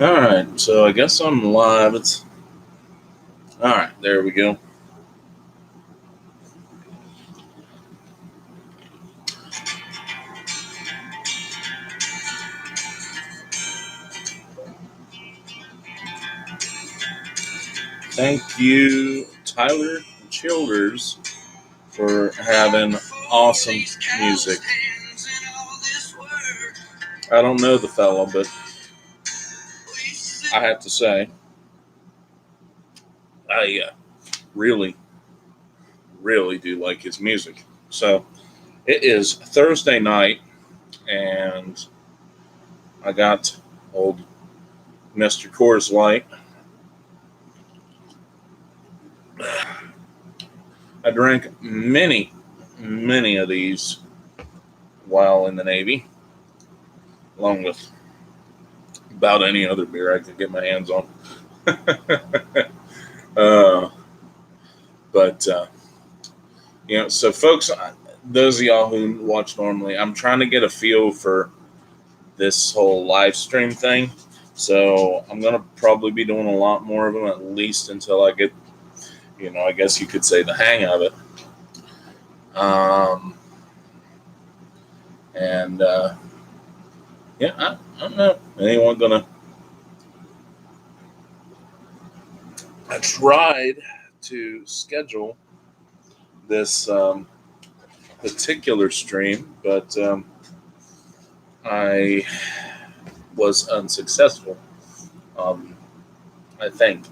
All right, so I guess I'm live. It's all right. There we go. Thank you, Tyler Childers, for having awesome music. I don't know the fellow, but I have to say, I really, really do like his music. So it is Thursday night, and I got old Mr. Coors Light. I drank many of these while in the Navy, along with about any other beer I could get my hands on. uh, but so folks, those of y'all who watch normally, I'm trying to get a feel for this whole live stream thing. So I'm gonna probably be doing a lot more of them, at least until I get, I guess you could say, the hang of it. And I don't know. Anyone gonna? I tried to schedule this particular stream, but I was unsuccessful. I think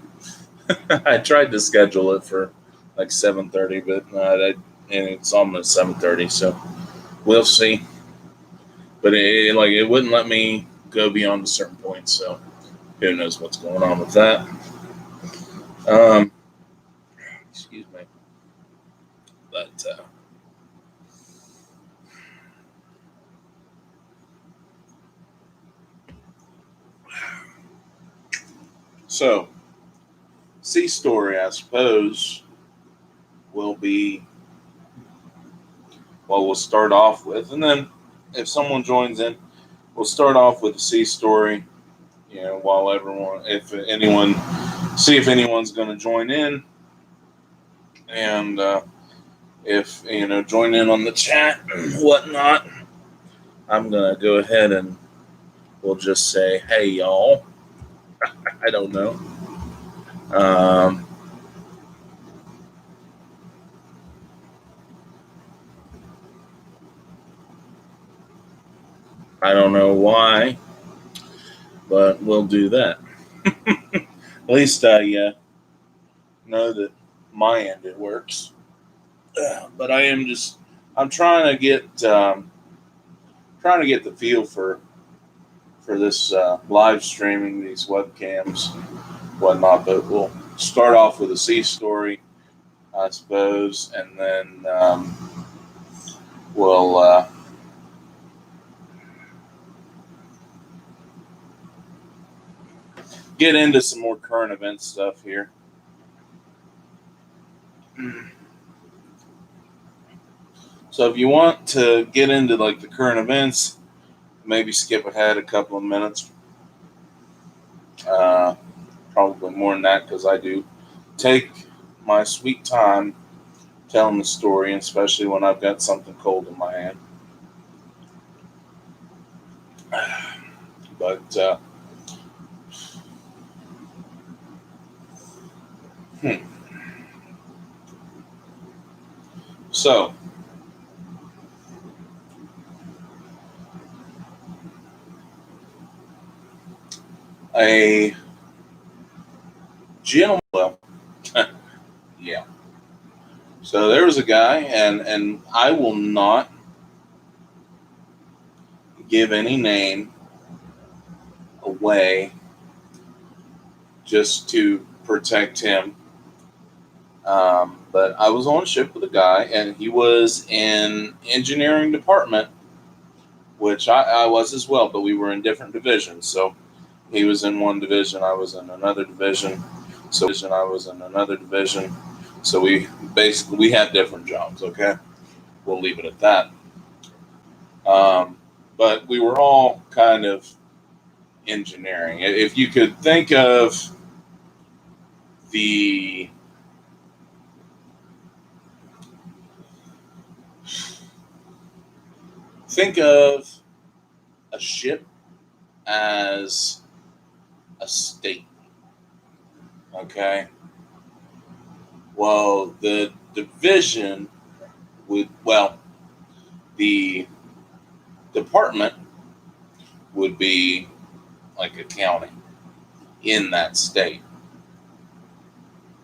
I tried to schedule it for like 7:30, but and it's almost 7:30, so we'll see. But it wouldn't let me go beyond a certain point, so who knows what's going on with that. Um, excuse me, but so C story, I suppose, will be what we'll start off with, and then if someone joins in, we'll start off with the C story. While if anyone, see if anyone's going to join in, and if join in on the chat and whatnot, I'm gonna go ahead and we'll just say, "Hey, y'all." I don't know. Um, I don't know why, but we'll do that. At least I know that my end it works. But I'm trying to get the feel for this live streaming, these webcams, whatnot. But we'll start off with a C story, I suppose, and then we'll get into some more current event stuff here. So if you want to get into like the current events, maybe skip ahead a couple of minutes. Probably more than that, because I do take my sweet time telling the story, especially when I've got something cold in my hand. But so a gentleman, well, yeah. So there was a guy, and I will not give any name away just to protect him. But I was on a ship with a guy, and he was in engineering department, which I was as well, but we were in different divisions. So he was in one division, I was in another division. So we had different jobs. Okay, we'll leave it at that. But we were all kind of engineering. If you could think of the think of a ship as a state, okay? Well, the division the department would be like a county in that state.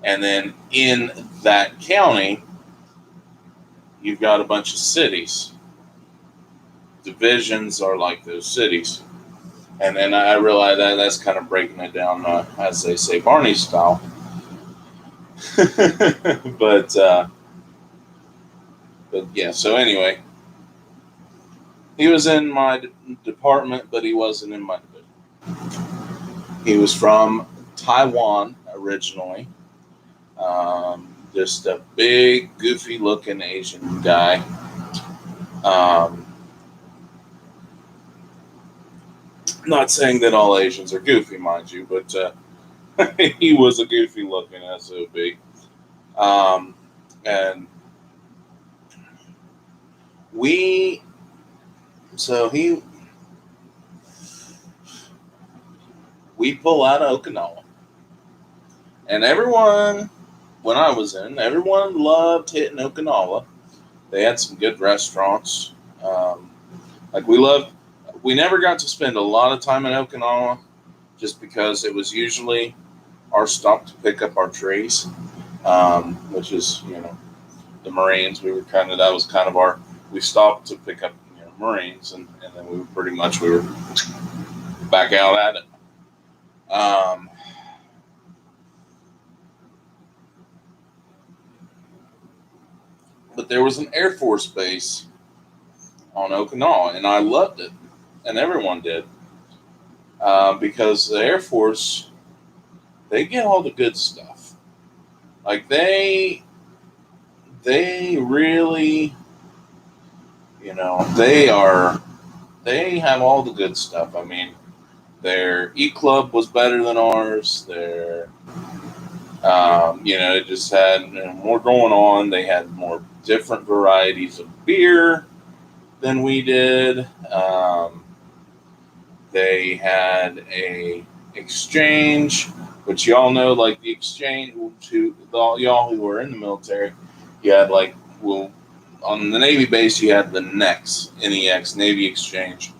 And then in that county, you've got a bunch of cities. Divisions are like those cities. And then I realize that that's kind of breaking it down, as they say, Barney style. but yeah. So anyway, he was in my department, but he wasn't in my division. He was from Taiwan originally. Just a big, goofy-looking Asian guy. Not saying that all Asians are goofy, mind you, but he was a goofy-looking SOB. And we pull out of Okinawa, and everyone, when I was in, everyone loved hitting Okinawa. They had some good restaurants. Like we never got to spend a lot of time in Okinawa, just because it was usually our stop to pick up our trees, which is the Marines. That was kind of we stopped to pick up Marines, and then we were back out at it. But there was an Air Force base on Okinawa, and I loved it, and everyone did, because the Air Force, they get all the good stuff. Like they really, they have all the good stuff. I mean, their E Club was better than ours. It just had more going on. They had more different varieties of beer than we did. They had a exchange, which y'all know, like the exchange to y'all who were in the military. You had on the Navy base, you had the NEX Navy Exchange,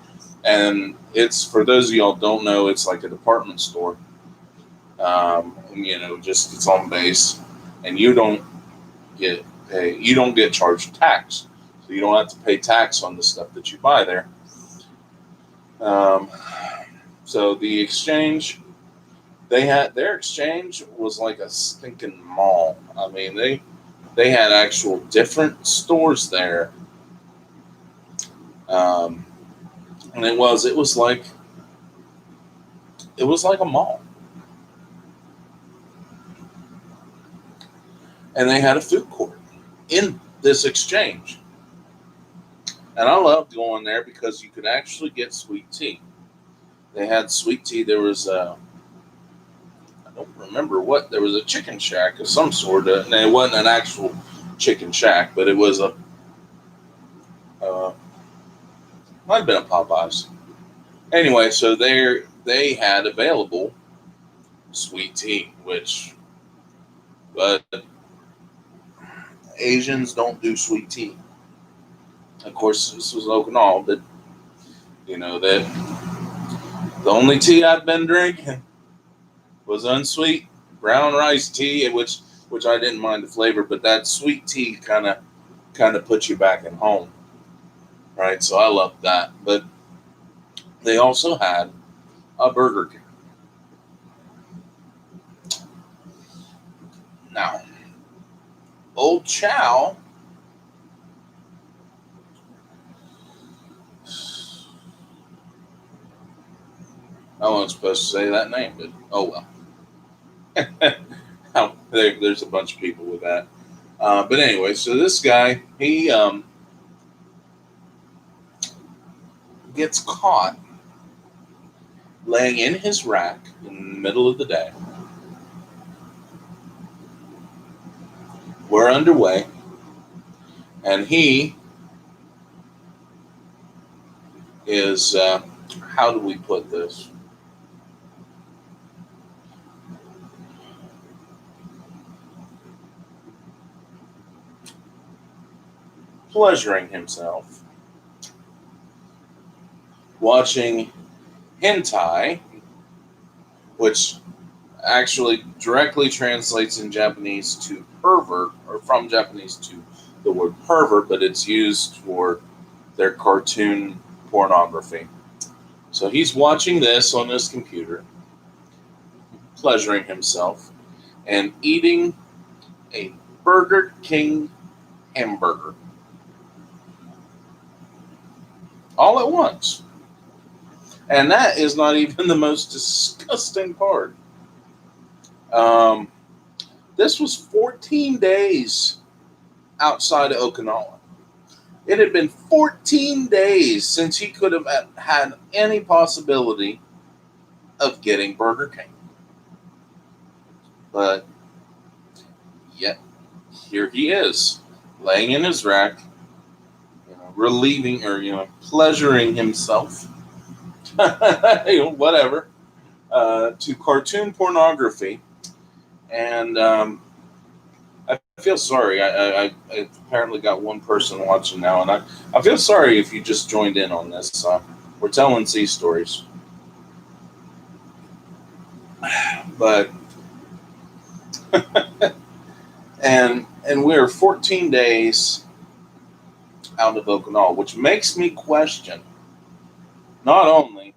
and it's, for those of y'all who don't know, it's like a department store. Just it's on base, and you don't get charged tax, so you don't have to pay tax on the stuff that you buy there. So the exchange, their exchange was like a stinking mall. I mean, they had actual different stores there, and it was like a mall. And they had a food court in this exchange. And I loved going there because you could actually get sweet tea. They had sweet tea. There was I don't remember what, there was a chicken shack of some sort. And it wasn't an actual chicken shack, but it was might have been a Popeyes. Anyway, so they had available sweet tea, but Asians don't do sweet tea. Of course, this was Okinawa, but that the only tea I've been drinking was unsweet brown rice tea, which I didn't mind the flavor, but that sweet tea kind of puts you back at home, right? So I loved that. But they also had a Burger King. Now, Old Chow, I wasn't supposed to say that name, but oh well. There's a bunch of people with that. But anyway, so this guy, he gets caught laying in his rack in the middle of the day. We're underway, and he is, how do we put this? Pleasuring himself, watching hentai, which actually directly translates in Japanese to pervert, or from Japanese to the word pervert, but it's used for their cartoon pornography. So he's watching this on his computer, pleasuring himself, and eating a Burger King hamburger all at once. And that is not even the most disgusting part. This was 14 days outside of Okinawa. It had been 14 days since he could have had any possibility of getting Burger King. But yet, here he is, laying in his rack, relieving or, pleasuring himself, whatever, to cartoon pornography. And I feel sorry. I apparently got one person watching now, and I feel sorry if you just joined in on this. We're telling sea stories. But and we're 14 days out of Okinawa, which makes me question not only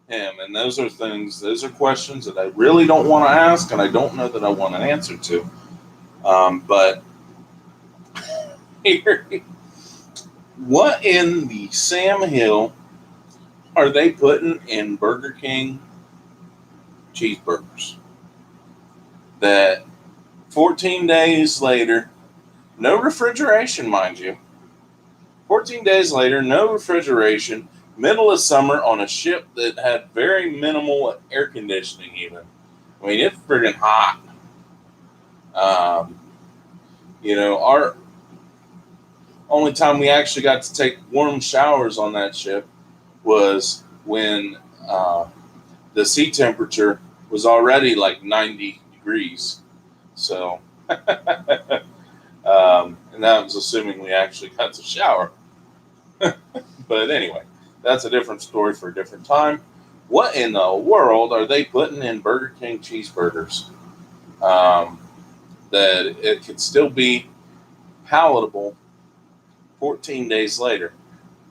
him, and those are questions that I really don't want to ask, and I don't know that I want an answer to. But here, what in the Sam Hill are they putting in Burger King cheeseburgers that 14 days later, no refrigeration, mind you, 14 days later, no refrigeration, middle of summer on a ship that had very minimal air conditioning even. I mean, it's friggin' hot. Our only time we actually got to take warm showers on that ship was when the sea temperature was already like 90 degrees. So, and that was assuming we actually got to shower. But anyway, that's a different story for a different time. What in the world are they putting in Burger King cheeseburgers that it could still be palatable 14 days later?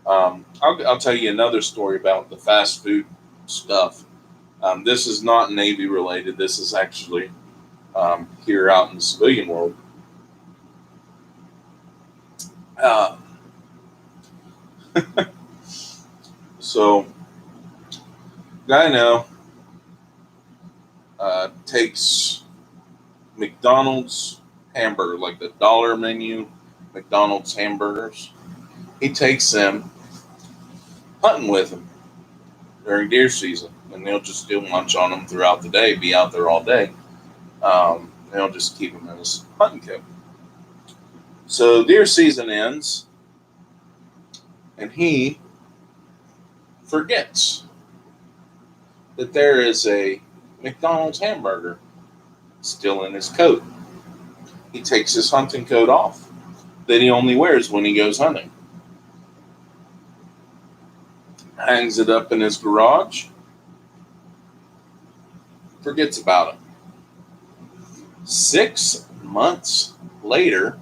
I'll tell you another story about the fast food stuff. This is not Navy related. This is actually here out in the civilian world. So, guy now takes McDonald's hamburger, like the dollar menu McDonald's hamburgers. He takes them hunting with him during deer season, and they'll just do lunch on them throughout the day, be out there all day. They'll just keep them in his hunting coat. So deer season ends, and he forgets that there is a McDonald's hamburger still in his coat. He takes his hunting coat off that he only wears when he goes hunting. Hangs it up in his garage. Forgets about it. 6 months later,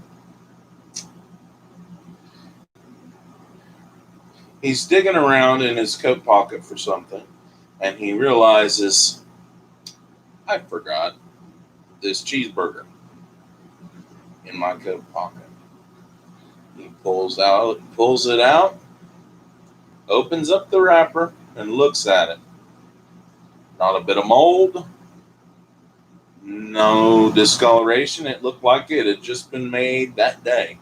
he's digging around in his coat pocket for something, and he realizes, I forgot this cheeseburger in my coat pocket. He pulls it out, opens up the wrapper, and looks at it. Not a bit of mold, no discoloration. It looked like it had just been made that day.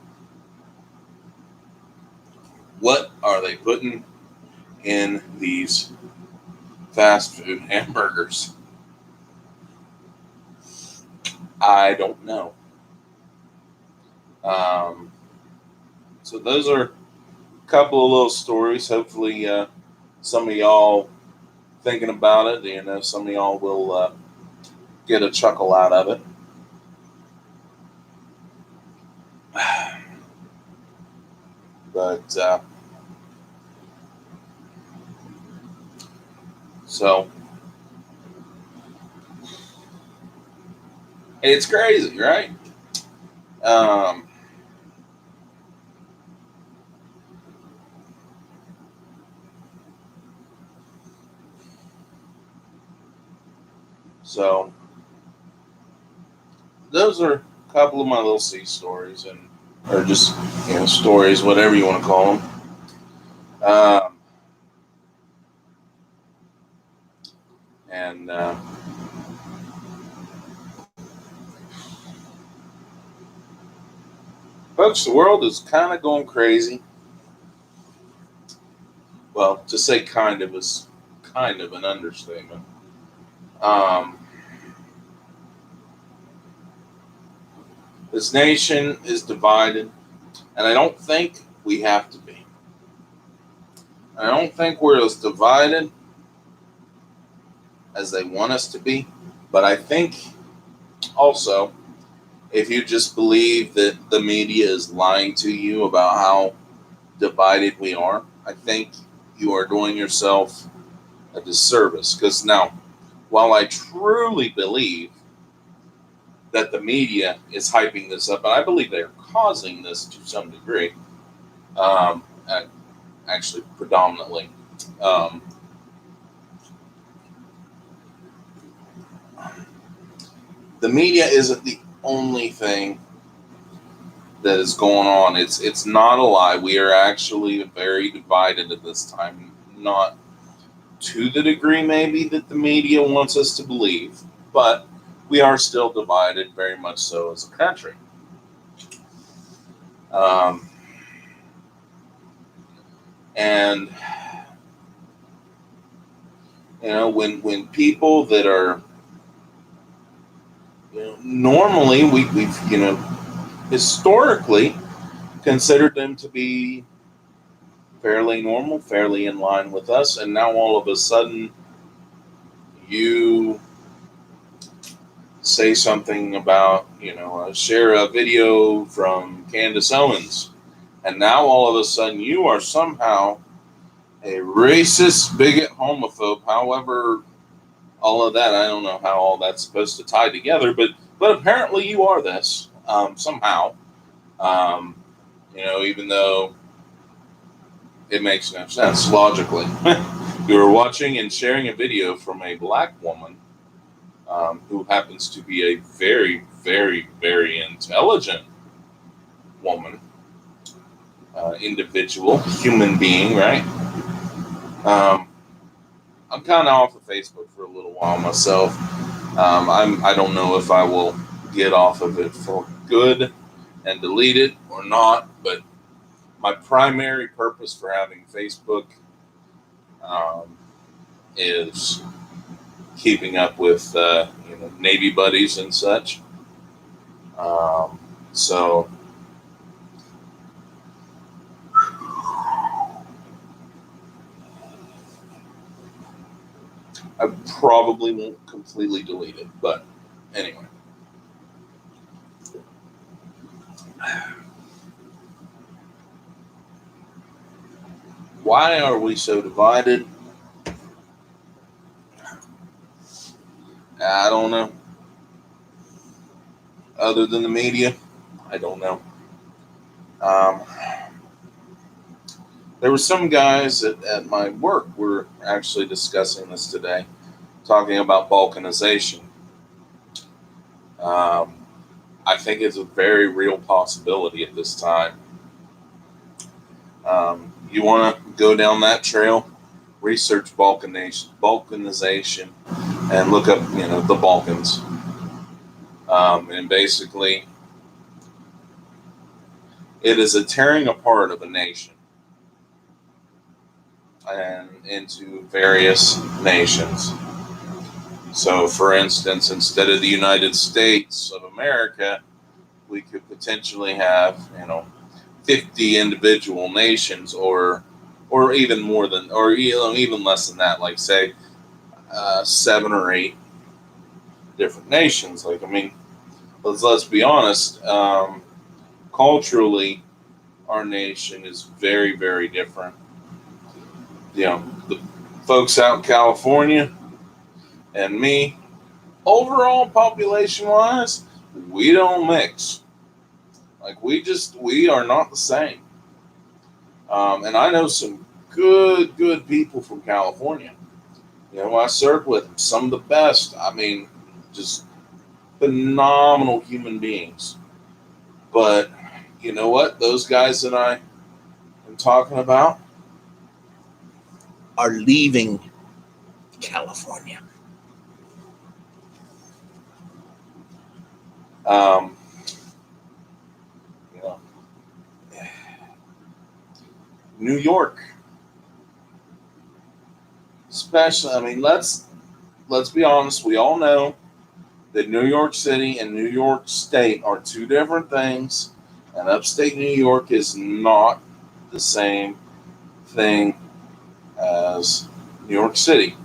What are they putting in these fast food hamburgers? I don't know. Um, so those are a couple of little stories. Hopefully, some of y'all thinking about it. Some of y'all will get a chuckle out of it. But so it's crazy, right? Um, so those are a couple of my little sea stories, and or just stories, whatever you want to call them. Um, and folks, the world is kind of going crazy. Well, to say kind of is kind of an understatement. Um, this nation is divided, and I don't think we have to be. I don't think we're as divided as they want us to be, but I think also if you just believe that the media is lying to you about how divided we are, I think you are doing yourself a disservice. Because now, while I truly believe that the media is hyping this up, and I believe they're causing this to some degree, um, actually predominantly, um, the media isn't the only thing that is going on. It's not a lie. We are actually very divided at this time. Not to the degree maybe that the media wants us to believe, but we are still divided, very much so as a country. Um, and when people that are normally we've historically considered them to be fairly normal, fairly in line with us, and now all of a sudden you say something about, share a video from Candace Owens, and now all of a sudden you are somehow a racist, bigot, homophobe. However, all of that, I don't know how all that's supposed to tie together, but apparently you are this somehow. Um, even though it makes no sense logically. You are watching and sharing a video from a black woman who happens to be a very, very, very intelligent woman, individual, human being, right? Um, I'm kind of off of Facebook for a little while myself. I don't know if I will get off of it for good and delete it or not, but my primary purpose for having Facebook um, is keeping up with Navy buddies and such. Um, so I probably won't completely delete it, but anyway. Why are we so divided? I don't know. Other than the media, I don't know. Um, there were some guys at my work were actually discussing this today, talking about balkanization. Um, I think it's a very real possibility at this time. You want to go down that trail, research balkanization, and look up, the Balkans. And basically, it is a tearing apart of a nation. and into various nations. So, for instance, instead of the United States of America, we could potentially have, 50 individual nations, or even more than, or even less than that. Like say, 7 or 8 different nations. Like I mean, let's be honest. Culturally, our nation is very, very different. The folks out in California and me, overall population wise, we don't mix. Like we are not the same. And I know some good people from California. I served with them, some of the best. I mean, just phenomenal human beings. But you know what? Those guys that I am talking about are leaving California. Um, you know, New York, especially. I mean, let's be honest. We all know that New York City and New York State are two different things, and upstate New York is not the same thing as New York City.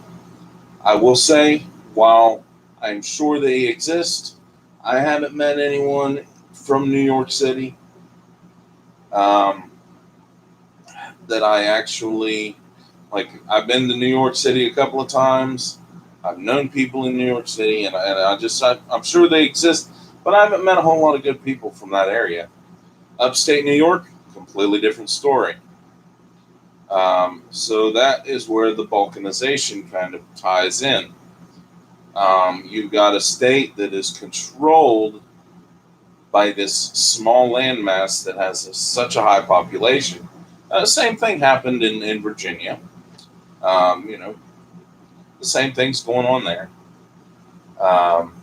I will say, while I'm sure they exist, I haven't met anyone from New York City um, that I actually like. I've been to New York City a couple of times. I've known people in New York City, I'm sure they exist, but I haven't met a whole lot of good people from that area. Upstate New York, completely different story. So that is where the balkanization kind of ties in. You've got a state that is controlled by this small landmass that has such a high population. Same thing happened in Virginia. Um, you know, the same thing's going on there. Um,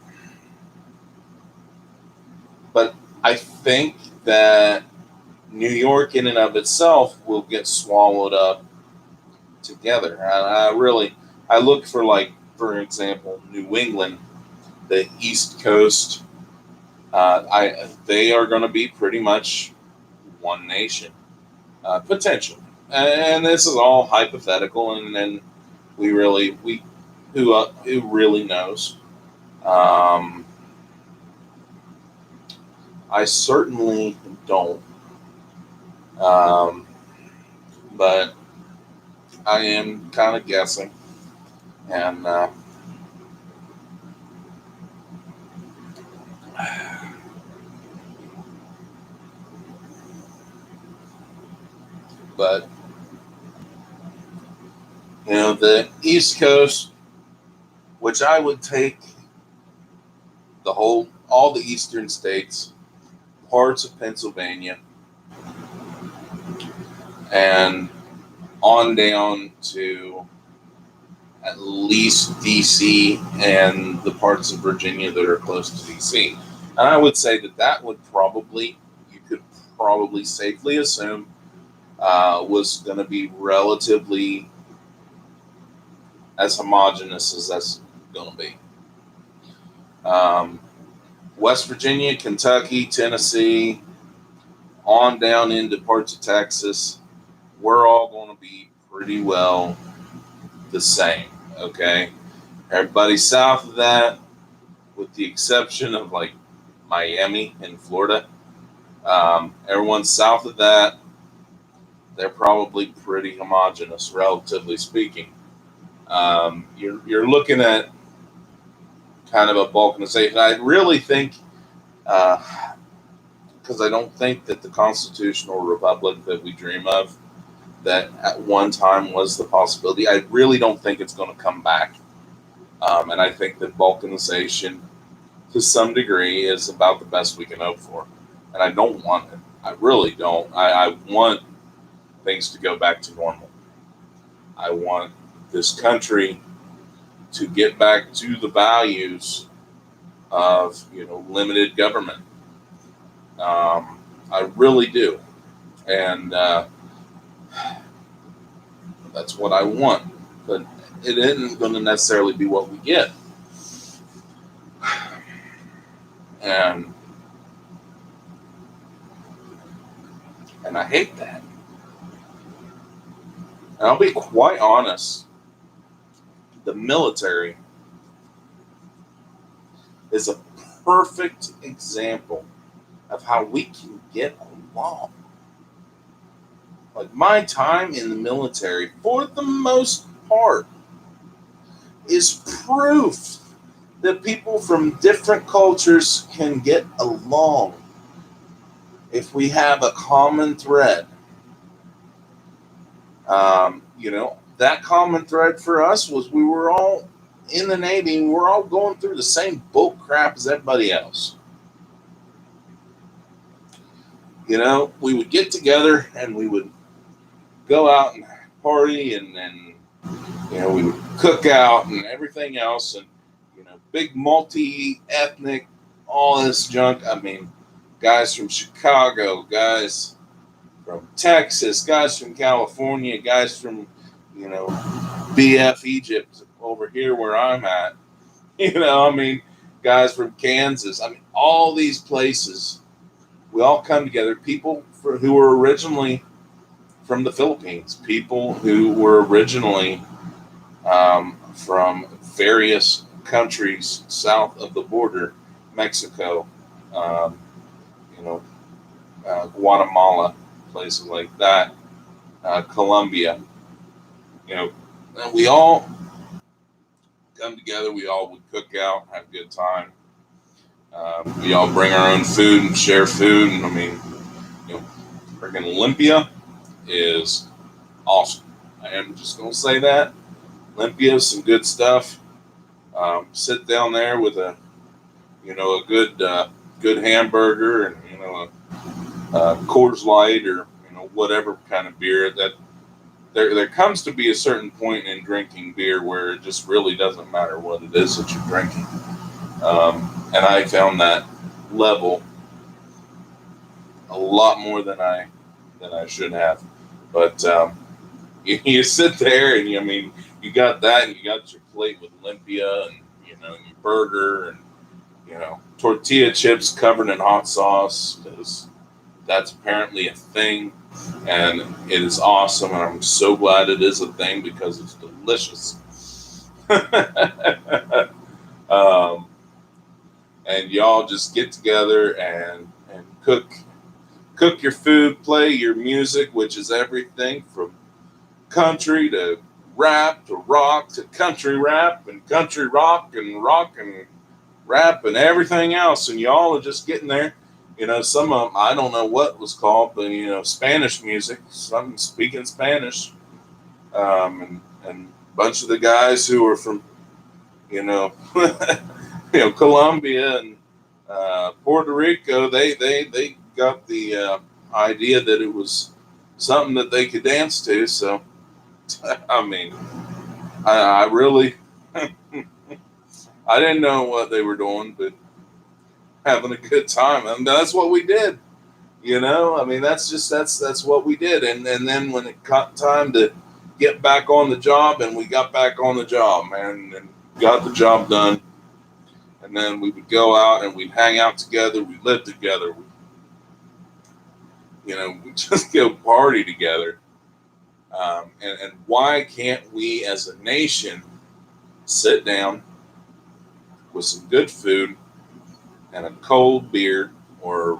but I think that New York, in and of itself, will get swallowed up together. I look for, like, for example, New England, the East Coast. They are going to be pretty much one nation, potentially, and this is all hypothetical, and then we who really knows. Um, I certainly don't, um, but I am kind of guessing, and but the East Coast, which I would take all the eastern states, parts of Pennsylvania, and on down to at least DC and the parts of Virginia that are close to DC. And I would say that you could probably safely assume, was going to be relatively as homogenous as that's going to be. Um, West Virginia, Kentucky, Tennessee, on down into parts of Texas, we're all going to be pretty well the same. Okay. Everybody south of that, with the exception of like Miami in Florida, everyone south of that, they're probably pretty homogenous, relatively speaking. You're looking at kind of a balkanization. I really think, because I don't think that the constitutional republic that we dream of, that at one time was the possibility, I really don't think it's going to come back. And I think that balkanization, to some degree, is about the best we can hope for. And I don't want it. I really don't. I want things to go back to normal. I want this country to get back to the values of limited government. I really do, and That's what I want, but it isn't going to necessarily be what we get. And I hate that. And I'll be quite honest, the military is a perfect example of how we can get along. Like, my time in the military, for the most part, is proof that people from different cultures can get along if we have a common thread. That common thread for us was we were all in the Navy, and we're all going through the same bull crap as everybody else. We would get together and we would go out and party, and we would cook out and everything else, and big multi-ethnic, all this junk. I mean, guys from Chicago, guys from Texas, guys from California, guys from BF Egypt over here where I'm at. Guys from Kansas. All these places, we all come together. People who were originally from the Philippines, people who were originally from various countries south of the border, Mexico, Guatemala, places like that, Colombia. And we all come together. We all would cook out, have a good time. We all bring our own food and share food. And freaking Olympia is awesome. I am just going to say that. Olympia is some good stuff. Sit down there with a good hamburger and a Coors Light or whatever kind of beer. That there comes to be a certain point in drinking beer where it just really doesn't matter what it is that you're drinking. And I found that level a lot more than I should have. But you sit there and you got that, and you got your plate with Olympia and your burger and tortilla chips covered in hot sauce, because that's apparently a thing, and it is awesome, and I'm so glad it is a thing because it's delicious. And y'all just get together and cook your food, play your music, which is everything from country to rap to rock to country rap and country rock and rap and everything else. And y'all are just getting there. Some of them, I don't know what was called, but Spanish music, some speaking Spanish, and a bunch of the guys who were from Colombia and Puerto Rico, they got the idea that it was something that they could dance to. So I really I didn't know what they were doing, but having a good time. That's what we did. That's what we did. And then when it got time to get back on the job, and we got back on the job, man, and got the job done. And then we would go out and we'd hang out together. We'd live together. We'd just go party together. And why can't we as a nation sit down with some good food and a cold beer, or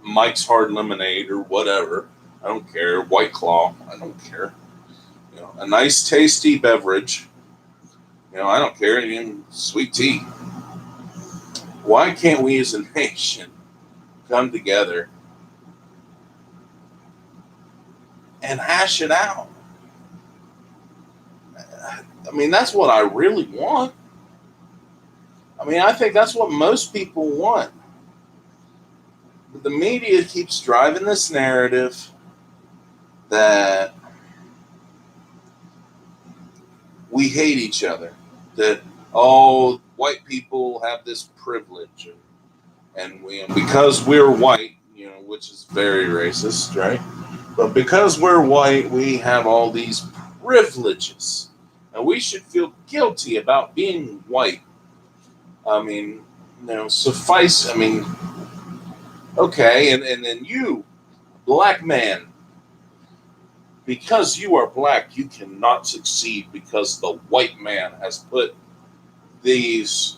Mike's Hard Lemonade or whatever? I don't care. White Claw. I don't care. A nice tasty beverage. I don't care. Even sweet tea. Why can't we as a nation come together and hash it out? That's what I really want. I think that's what most people want. But the media keeps driving this narrative that we hate each other, that white people have this privilege, and because we're white, which is very racist, right? But because we're white, we have all these privileges. And we should feel guilty about being white. I mean, suffice, okay, and then you, black man, because you are black, you cannot succeed because the white man has put these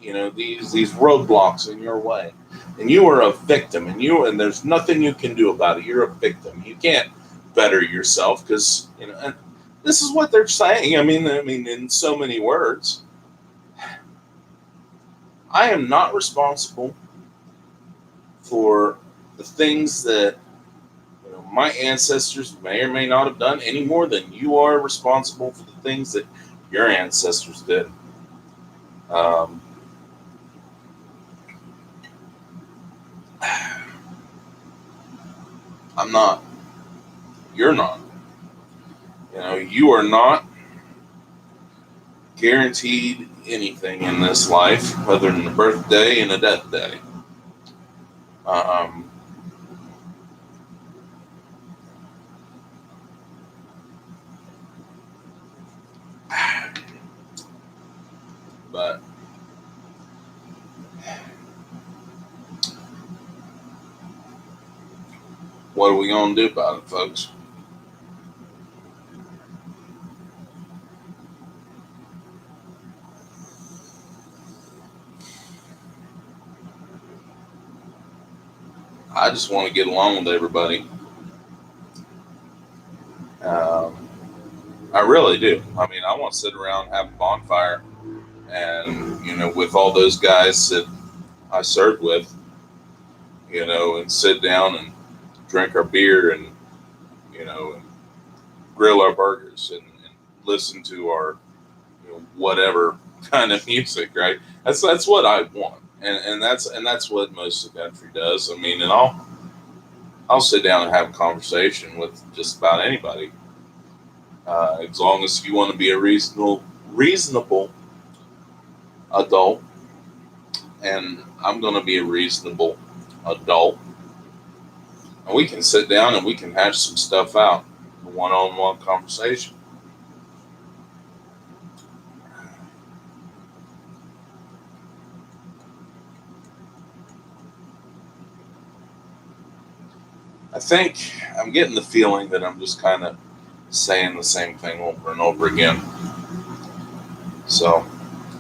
these roadblocks in your way, and you are a victim, and there's nothing you can do about it. You're a victim. You can't better yourself because and this is what they're saying. I mean, in so many words, I am not responsible for the things that my ancestors may or may not have done any more than you are responsible for the things that your ancestors did. I'm not. You're not. You are not guaranteed anything in this life other than a birthday and a death day. But what are we going to do about it, folks? I just want to get along with everybody. I really do. I mean, I want to sit around, have a bonfire, and with all those guys that I served with, and sit down and drink our beer and and grill our burgers and listen to our whatever kind of music, right? That's what I want, and that's what most of the country does. I mean, and I'll sit down and have a conversation with just about anybody, as long as you want to be a reasonable adult, and I'm going to be a reasonable adult, and we can sit down and we can hash some stuff out, a one-on-one conversation. I think I'm getting the feeling that I'm just kind of saying the same thing over and over again. So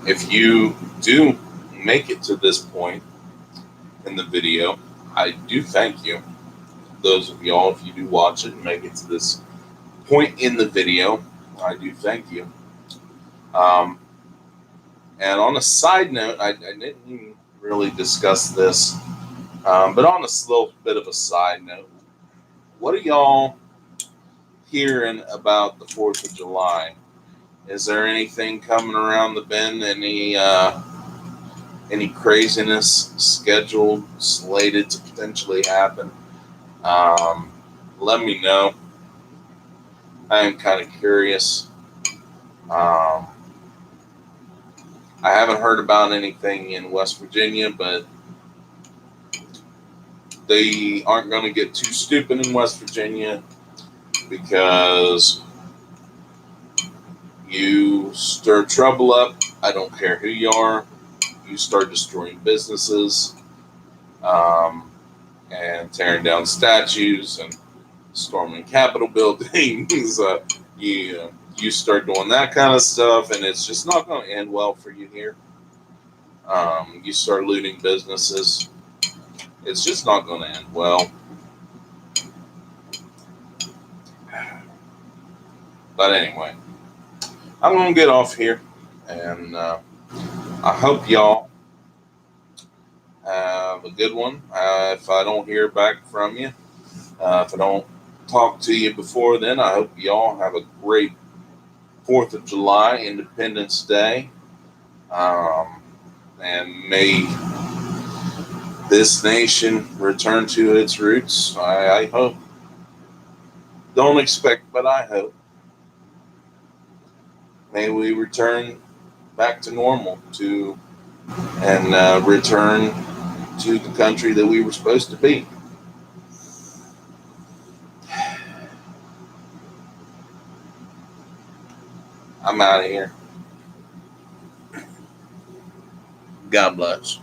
if you do make it to this point in the video, I do thank you. Those of y'all, if you do watch it and make it to this point in the video, I do thank you. And on a side note, I didn't even really discuss this, but on a little bit of a side note, what are y'all hearing about the 4th of July? Is there anything coming around the bend? Any craziness scheduled, slated to potentially happen? Let me know. I am kind of curious. I haven't heard about anything in West Virginia, but they aren't going to get too stupid in West Virginia, because you stir trouble up. I don't care who you are. You start destroying businesses, and tearing down statues and storming Capitol buildings. You start doing that kind of stuff, and it's just not going to end well for you here. You start looting businesses. It's just not going to end well. But anyway, I'm going to get off here, and I hope y'all have a good one. If I don't hear back from you, if I don't talk to you before then, I hope y'all have a great 4th of July, Independence Day. And may this nation return to its roots. I hope. Don't expect, but I hope. May we return back to normal, and return to the country that we were supposed to be. I'm out of here. God bless.